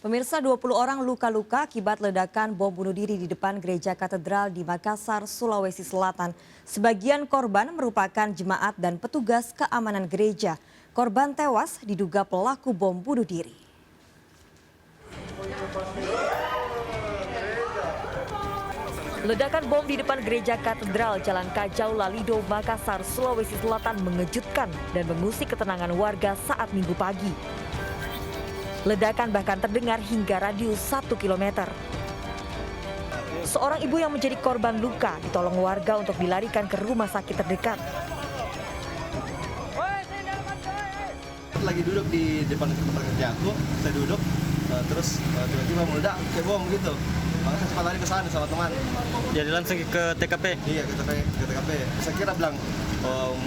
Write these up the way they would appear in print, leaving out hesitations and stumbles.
Pemirsa, 20 orang luka-luka akibat ledakan bom bunuh diri di depan gereja katedral di Makassar, Sulawesi Selatan. Sebagian korban merupakan jemaat dan petugas keamanan gereja. Korban tewas diduga pelaku bom bunuh diri. Ledakan bom di depan gereja katedral Jalan Kajau Lalido, Makassar, Sulawesi Selatan mengejutkan dan mengusik ketenangan warga saat Minggu pagi. Ledakan bahkan terdengar hingga radius 1 km. Seorang ibu yang menjadi korban luka ditolong warga untuk dilarikan ke rumah sakit terdekat. Lagi duduk di depan tempat kerja aku, saya duduk, terus tiba-tiba meledak kayak bom gitu. Maka saya cepat lari ke sana sama teman. Jadi langsung ke TKP? Iya, ke TKP. Saya kira bilang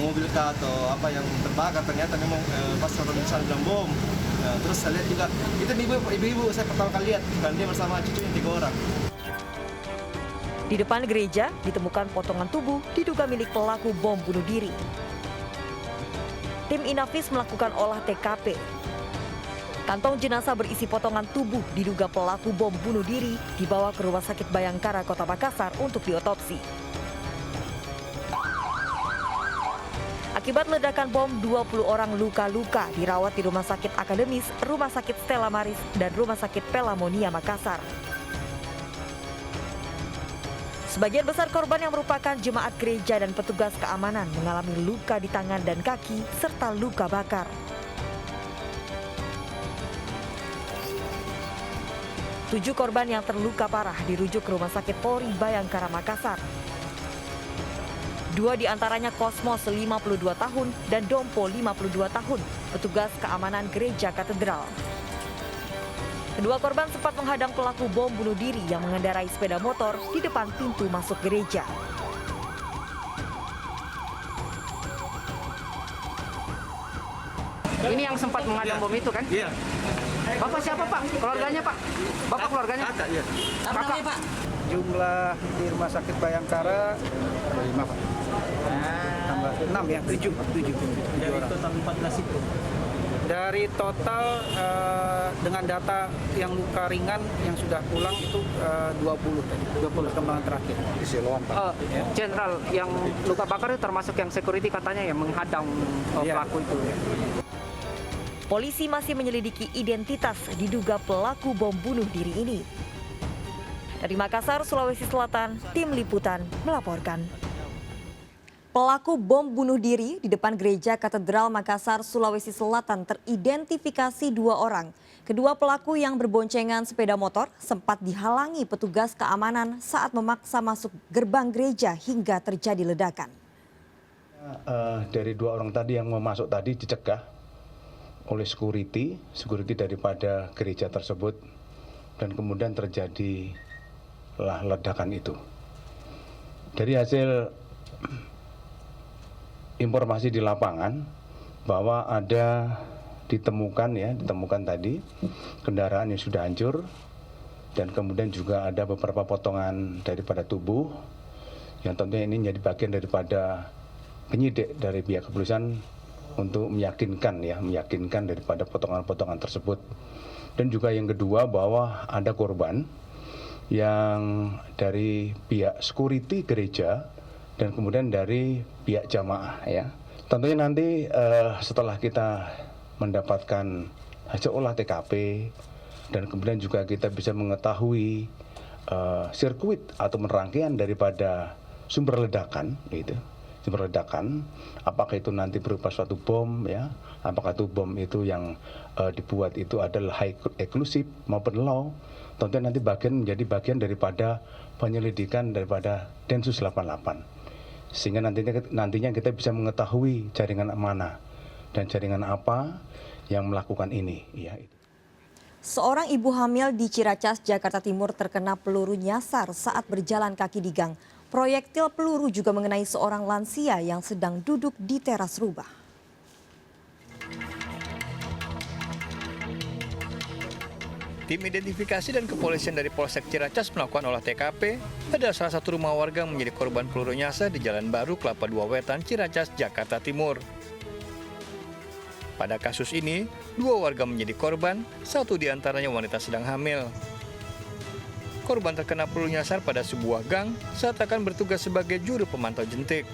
mobil kah atau apa yang terbakar, ternyata memang pas orang di sana bilang bom. Terus saya lihat juga, itu ibu-ibu saya pertama kali lihat, dan dia bersama cucunya 3 orang. Di depan gereja ditemukan potongan tubuh diduga milik pelaku bom bunuh diri. Tim Inafis melakukan olah TKP. Kantong jenazah berisi potongan tubuh diduga pelaku bom bunuh diri dibawa ke Rumah Sakit Bayangkara Kota Makassar untuk diotopsi. Akibat ledakan bom, 20 orang luka-luka dirawat di Rumah Sakit Akademis, Rumah Sakit Stella Maris, dan Rumah Sakit Pelamonia Makassar. Sebagian besar korban yang merupakan jemaat gereja dan petugas keamanan mengalami luka di tangan dan kaki serta luka bakar. 7 korban yang terluka parah dirujuk ke Rumah Sakit Polri Bayangkara Makassar. 2 diantaranya Kosmos 52 tahun dan Dompo 52 tahun, petugas keamanan gereja katedral. Kedua korban sempat menghadang pelaku bom bunuh diri yang mengendarai sepeda motor di depan pintu masuk gereja. Ini yang sempat menghadang bom itu kan? Iya. Bapak siapa Pak? Keluarganya Pak? Bapak keluarganya? Kakak, iya. Kakak Pak? Jumlah di Rumah Sakit Bayangkara 5 Pak. Tambah 6 ya, 7. Dari total 14 itu? Dari total dengan data yang luka ringan yang sudah pulang itu 20 tadi. 20 perkembangan terakhir. Di Siloam Pak. Jenderal, yang luka bakar itu termasuk yang security katanya yang menghadang pelaku itu. Polisi masih menyelidiki identitas diduga pelaku bom bunuh diri ini. Dari Makassar, Sulawesi Selatan, Tim Liputan melaporkan. Pelaku bom bunuh diri di depan gereja katedral Makassar, Sulawesi Selatan teridentifikasi 2 orang. Kedua pelaku yang berboncengan sepeda motor sempat dihalangi petugas keamanan saat memaksa masuk gerbang gereja hingga terjadi ledakan. Dari 2 orang tadi yang mau masuk tadi dicegah oleh security daripada gereja tersebut, dan kemudian terjadilah ledakan itu. Dari hasil informasi di lapangan bahwa ada ditemukan tadi kendaraan yang sudah hancur, dan kemudian juga ada beberapa potongan daripada tubuh yang tentunya ini menjadi bagian daripada penyidik dari pihak kepolisian untuk meyakinkan daripada potongan-potongan tersebut. Dan juga yang kedua bahwa ada korban yang dari pihak security gereja dan kemudian dari pihak jamaah ya. Tentunya nanti setelah kita mendapatkan hasil olah TKP dan kemudian juga kita bisa mengetahui sirkuit atau rangkaian daripada sumber ledakan gitu. Apakah itu nanti berupa suatu bom ya, apakah itu bom itu yang dibuat itu adalah high explosive maupun low, tentunya nanti menjadi bagian daripada penyelidikan daripada Densus 88, sehingga nantinya kita bisa mengetahui jaringan mana dan jaringan apa yang melakukan ini ya. Seorang ibu hamil di Ciracas, Jakarta Timur terkena peluru nyasar saat berjalan kaki di gang. Proyektil peluru juga mengenai seorang lansia yang sedang duduk di teras rumah. Tim identifikasi dan kepolisian dari Polsek Ciracas melakukan olah TKP. Ada salah satu rumah warga menjadi korban peluru nyasar di Jalan Baru, Kelapa II Wetan, Ciracas, Jakarta Timur. Pada kasus ini, 2 warga menjadi korban, 1 diantaranya wanita sedang hamil. Korban terkena peluru nyasar pada sebuah gang saat akan bertugas sebagai juru pemantau jentik.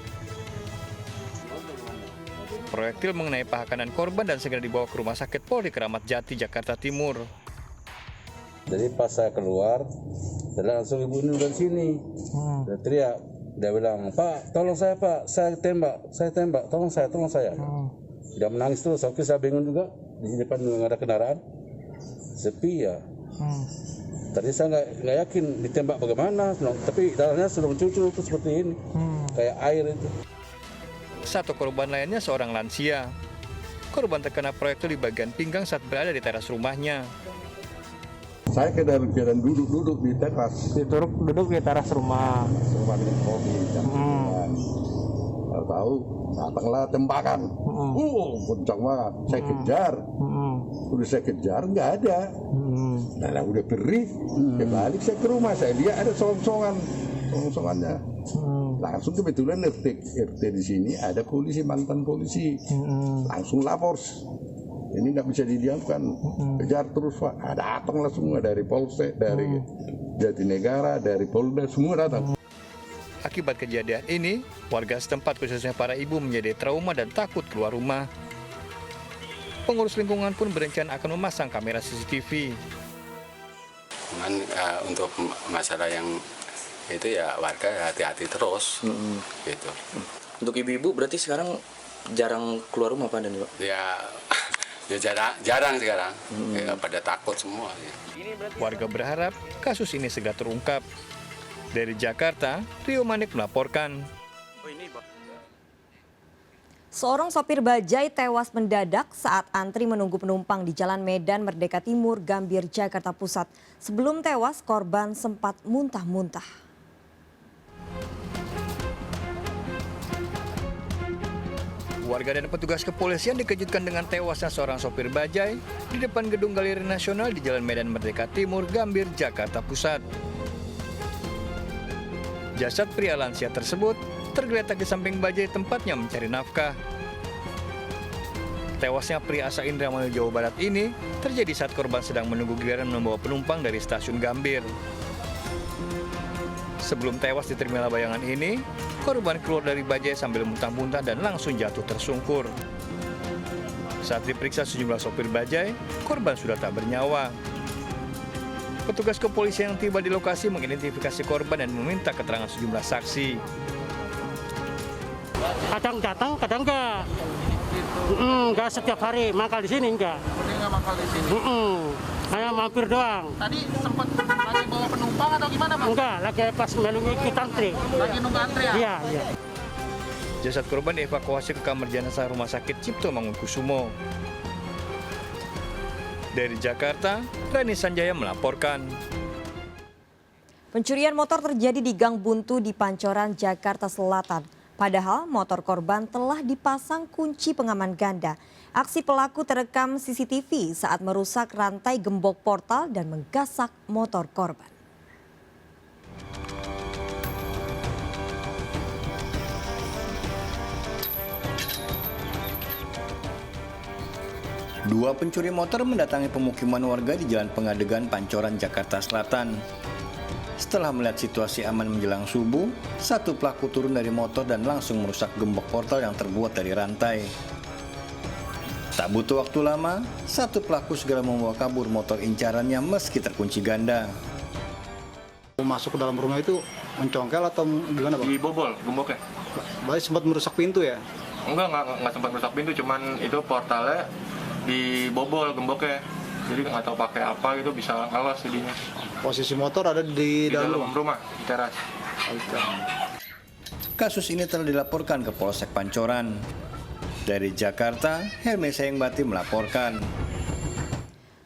Proyektil mengenai paha kanan korban dan segera dibawa ke Rumah Sakit Polri Kramat Jati, Jakarta Timur. Jadi pas saya keluar, saya langsung ibu ini dari sini. Dia teriak, dia bilang, "Pak, tolong saya Pak, saya tembak, tolong saya." Dia menangis terus, oke saya bingung juga. Di depan nggak ada kendaraan, sepi ya. Tadi saya nggak yakin ditembak bagaimana, tapi darahnya sudah mencucur itu seperti ini, kayak air itu. 1 korban lainnya seorang lansia. Korban terkena proyektil di bagian pinggang saat berada di teras rumahnya. Saya ke dalam jalan duduk di teras. Duduk di teras rumah. Rumah dengan kopi. Kalau tahu datanglah tembakan. Kencang banget. Saya kejar. Udah saya kejar nggak ada. Nah udah perih. Kembali saya ke rumah. Saya lihat ada songsongannya. Langsung kebetulan RT di sini ada polisi, mantan polisi. Langsung lapor. Ini nggak bisa didiamkan, kejar terus Pak. Datanglah semua dari Polsek, dari Jatinegara, dari Polda, semua datang. Akibat kejadian ini, warga setempat khususnya para ibu menjadi trauma dan takut keluar rumah. Pengurus lingkungan pun berencana akan memasang kamera CCTV. Untuk masalah yang itu ya warga hati-hati terus, gitu. Untuk ibu-ibu berarti sekarang jarang keluar rumah Pak dan Pak? Ya jarang sekarang, pada takut semua. Warga berharap kasus ini segera terungkap. Dari Jakarta, Rio Manik melaporkan. Seorang sopir bajai tewas mendadak saat antri menunggu penumpang di Jalan Medan Merdeka Timur, Gambir, Jakarta Pusat. Sebelum tewas, korban sempat muntah-muntah. Warga dan petugas kepolisian dikejutkan dengan tewasnya seorang sopir bajai di depan Gedung Galeri Nasional di Jalan Medan Merdeka Timur, Gambir, Jakarta Pusat. Jasad pria lansia tersebut tergeletak di samping bajai tempatnya mencari nafkah. Tewasnya pria asal Indramayu, Jawa Barat ini terjadi saat korban sedang menunggu giliran membawa penumpang dari stasiun Gambir. Sebelum tewas di terminal bayangan ini, korban keluar dari bajai sambil muntah-muntah dan langsung jatuh tersungkur. Saat diperiksa sejumlah sopir bajai, korban sudah tak bernyawa. Petugas kepolisian yang tiba di lokasi mengidentifikasi korban dan meminta keterangan sejumlah saksi. Kadang datang, kadang enggak. Enggak setiap hari, mangkal di sini enggak. Enggak mangkal di sini. Hanya mampir doang. Tadi sempat lagi bawa penumpang atau gimana Pak? Enggak, lagi pas menunggu kita antri. Lagi nunggu antri ya? Iya. Jasad korban dievakuasi ke kamar jenazah Rumah Sakit Cipto Mangunkusumo. Dari Jakarta, Rani Sanjaya melaporkan. Pencurian motor terjadi di Gang Buntu di Pancoran, Jakarta Selatan. Padahal motor korban telah dipasang kunci pengaman ganda. Aksi pelaku terekam CCTV saat merusak rantai gembok portal dan menggasak motor korban. Dua pencuri motor mendatangi pemukiman warga di Jalan Pengadegan, Pancoran, Jakarta Selatan. Setelah melihat situasi aman menjelang subuh, satu pelaku turun dari motor dan langsung merusak gembok portal yang terbuat dari rantai. Tak butuh waktu lama, satu pelaku segera membawa kabur motor incarannya meski terkunci ganda. Masuk ke dalam rumah itu mencongkel atau gimana Bang? Dibobol gemboknya. Berarti sempat merusak pintu ya? Enggak sempat merusak pintu, cuman itu portalnya dibobol gemboknya. Jadi nggak tahu pakai apa gitu, bisa ngawas jadinya. Posisi motor ada di dalam rumah, di teras. Kasus ini telah dilaporkan ke Polsek Pancoran. Dari Jakarta, Hermes Sayengbati melaporkan.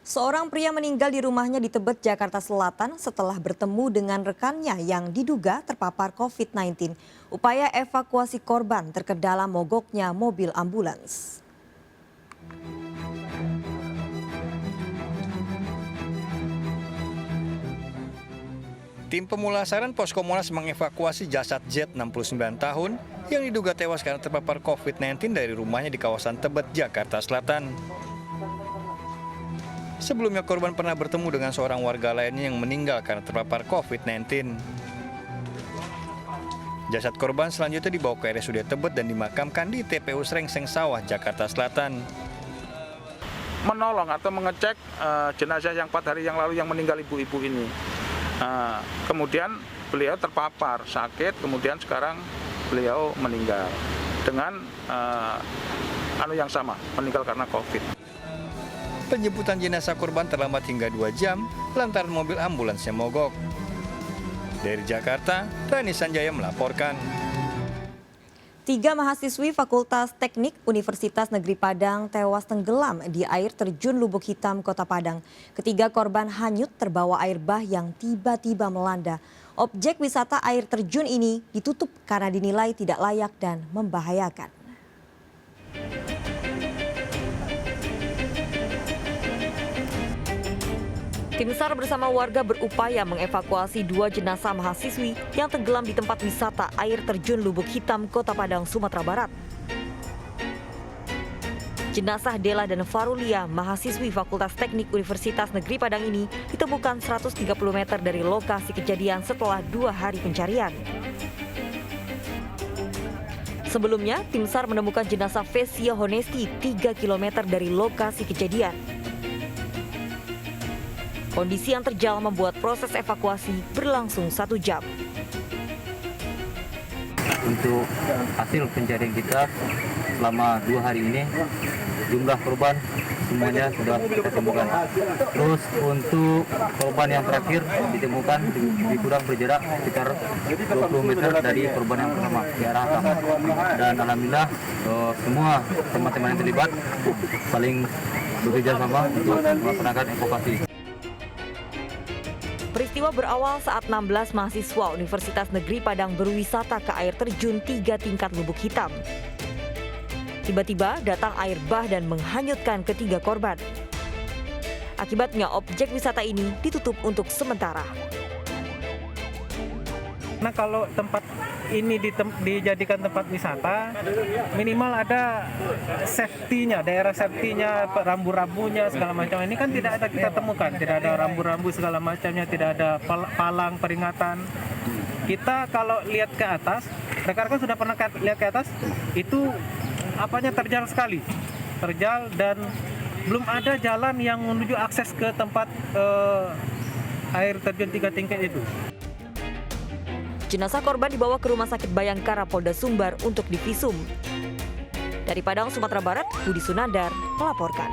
Seorang pria meninggal di rumahnya di Tebet, Jakarta Selatan setelah bertemu dengan rekannya yang diduga terpapar COVID-19. Upaya evakuasi korban terkendala mogoknya mobil ambulans. Tim pemulasaran Posko Monas mengevakuasi jasad Z 69 tahun yang diduga tewas karena terpapar COVID-19 dari rumahnya di kawasan Tebet, Jakarta Selatan. Sebelumnya korban pernah bertemu dengan seorang warga lainnya yang meninggal karena terpapar COVID-19. Jasad korban selanjutnya dibawa ke RSUD Tebet dan dimakamkan di TPU Srengseng Sawah, Jakarta Selatan. Menolong atau mengecek jenazah yang 4 hari yang lalu yang meninggal ibu-ibu ini. Kemudian beliau terpapar sakit, kemudian sekarang beliau meninggal dengan yang sama, meninggal karena COVID. Penjemputan jenazah korban terlambat hingga 2 jam lantaran mobil ambulansnya mogok. Dari Jakarta, Rani Sanjaya melaporkan. 3 mahasiswi Fakultas Teknik Universitas Negeri Padang tewas tenggelam di air terjun Lubuk Hitam, Kota Padang. Ketiga korban hanyut terbawa air bah yang tiba-tiba melanda. Objek wisata air terjun ini ditutup karena dinilai tidak layak dan membahayakan. Tim SAR bersama warga berupaya mengevakuasi 2 jenazah mahasiswi yang tenggelam di tempat wisata air terjun Lubuk Hitam, Kota Padang, Sumatera Barat. Jenazah Dela dan Farulia, mahasiswi Fakultas Teknik Universitas Negeri Padang ini ditemukan 130 meter dari lokasi kejadian setelah 2 hari pencarian. Sebelumnya, tim SAR menemukan jenazah Vesia Honesti 3 km dari lokasi kejadian. Kondisi yang terjal membuat proses evakuasi berlangsung 1 jam. Untuk hasil pencarian kita selama 2 hari ini, jumlah korban semuanya sudah kita temukan. Terus untuk korban yang terakhir ditemukan di kurang berjarak sekitar 20 meter dari korban yang pertama di arah atas. Dan alhamdulillah semua teman-teman yang terlibat saling bekerja sama untuk melaksanakan evakuasi. Peristiwa berawal saat 16 mahasiswa Universitas Negeri Padang berwisata ke air terjun 3 tingkat Lubuk Hitam. Tiba-tiba datang air bah dan menghanyutkan ketiga korban. Akibatnya objek wisata ini ditutup untuk sementara. Nah, kalau tempat ini dijadikan tempat wisata, minimal ada safety-nya, daerah safety-nya, rambu-rambunya segala macam. Ini kan tidak ada kita temukan, tidak ada rambu-rambu segala macamnya, tidak ada palang peringatan. Kita kalau lihat ke atas, rekan-rekan sudah pernah lihat ke atas, itu apanya terjal sekali, terjal dan belum ada jalan yang menuju akses ke tempat air terjun 3 tingkat itu. Jenazah korban dibawa ke Rumah Sakit Bayangkara Polda Sumbar untuk divisum. Dari Padang, Sumatera Barat, Budi Sunandar melaporkan.